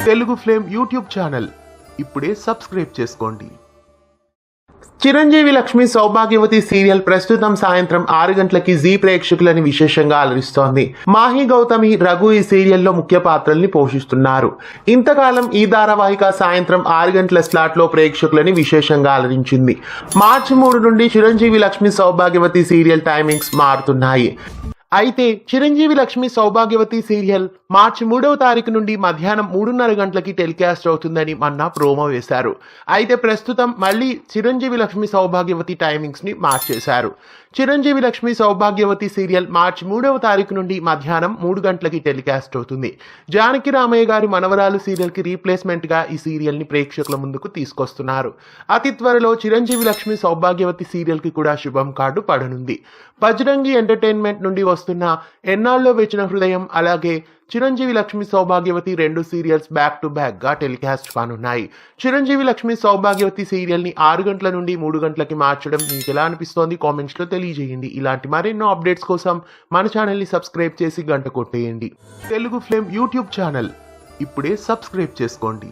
Telugu flame YouTube channel ఇప్పుడే subscribe చేసుకోండి. చిరంజీవి లక్ష్మి సౌభాగ్యవతి serial ప్రస్తుతం సాయంత్రం 6 గంటలకి జీ ప్రేక్షకులని విశేషంగా అలరిస్తోంది. మాహి గౌతమి, రఘు ఈ సీరియల్లో ముఖ్య పాత్రల్ని పోషిస్తున్నారు. ఇంతకాలం ఈ ధారావాహిక సాయంత్రం 6 గంటల స్లాట్లో ప్రేక్షకులని విశేషంగా అలరించింది. మార్చి 3 నుండి చిరంజీవి లక్ష్మి సౌభాగ్యవతి సీరియల్ టైమింగ్స్ మారుతున్నాయి. అయితే చిరంజీవి లక్ష్మి సౌభాగ్యవతి సీరియల్ మార్చి 3వ తారీఖు నుండి మధ్యాహ్నం 3:30 గంటలకి టెలికాస్ట్ అవుతుందని మొన్న ప్రోమో వేశారు. అయితే ప్రస్తుతం మళ్ళీ చిరంజీవి లక్ష్మి సౌభాగ్యవతి టైమింగ్స్ ని మార్చేశారు. చిరంజీవి లక్ష్మి సౌభాగ్యవతి సీరియల్ మార్చి 3వ తారీఖు నుండి మధ్యాహ్నం 3 గంటలకి టెలికాస్ట్ అవుతుంది. జానకి రామయ్య గారి మనవరాలు సీరియల్ కి రీప్లేస్మెంట్ గా ఈ సీరియల్ ని ప్రేక్షకుల ముందుకు తీసుకొస్తున్నారు. అతి త్వరలో చిరంజీవి లక్ష్మి సౌభాగ్యవతి సీరియల్ కి కూడా శుభం కార్డు పడనుంది. బజరంగి ఎంటర్టైన్మెంట్ నుండి వస్తున్న ఎన్నాళ్ళలో వేచిన హృదయం, అలాగే Chiranjeevi Lakshmi Sowbhagyavathi 2 serials back to back గా టెలికాస్ట్ కానున్నాయి. చిరంజీవి లక్ష్మి సౌభాగ్యవతి సీరియల్ ని 6 గంటల నుండి 3 గంటలకి మార్చడం మీకు ఎలా అనిపిస్తోంది? కామెంట్స్ లో తెలియజేయండి. ఇలాంటి మరెన్నో అప్డేట్స్ కోసం మన ఛానల్ ని సబ్స్క్రైబ్ చేసి గంట కొట్టేయండి. తెలుగు ఫ్లేమ్ యూట్యూబ్ ఛానల్ ఇప్పుడే సబ్స్క్రైబ్ చేసుకోండి.